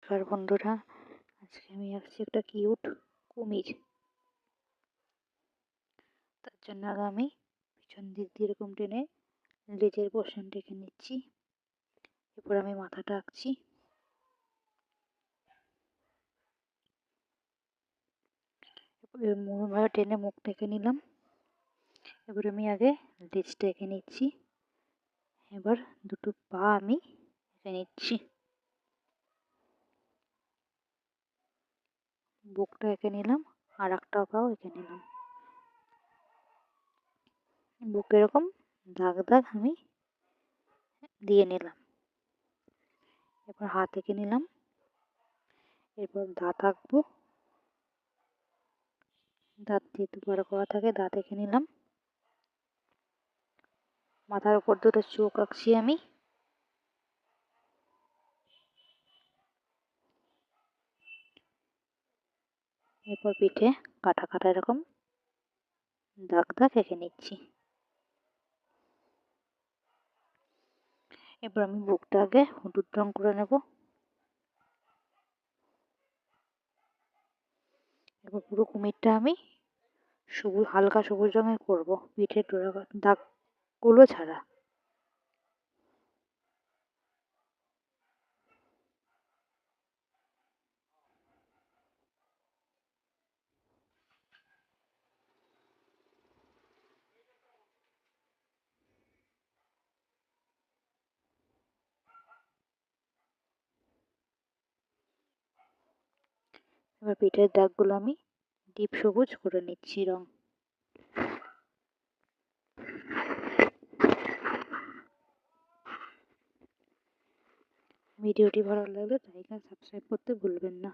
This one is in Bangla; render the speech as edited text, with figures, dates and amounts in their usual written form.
নমস্কার বন্ধুরা, আজকে আমি আঁকছি একটা কিউট কুমির। তার জন্য আগে আমি পিছন দিক দিয়ে এরকম টেনে লেজের পোর্শনটা এঁকে নিচ্ছি। এরপর আমি মাথাটা আঁকছি। এরপরে টেনে মুখটা এঁকে নিলাম। এবার আমি আগে লেজটা এঁকে নিচ্ছি। এবার দুটো পা আমি এঁকে নিচ্ছি। বুকটা এঁকে নিলাম, আর একটা পাও এঁকে নিলাম। বুক এরকম দাগ দাগ আমি দিয়ে নিলাম। এবার হাত এঁকে নিলাম। এরপর দাঁত আঁকবো। দাঁত যেহেতু বড় করা থাকে, দাঁত এঁকে নিলাম। মাথার উপর দুটো চোখ আঁকছি আমি। এরপর পিঠে কাটা কাটা এরকম দাগ দাগ এঁকে নিচ্ছি। এবার আমি বুকটা আগে হলুদ রং করে নেব। এবার পুরো কুমিরটা আমি সবুজ, হালকা সবুজ রঙের করব, পিঠের ডোরা দাগগুলো ছাড়া। এবার পিঠের দাগগুলো আমি ডিপ সবুজ করে নিচ্ছি রং। ভিডিওটি ভালো লাগলে লাইক আর সাবস্ক্রাইব করতে ভুলবেন না।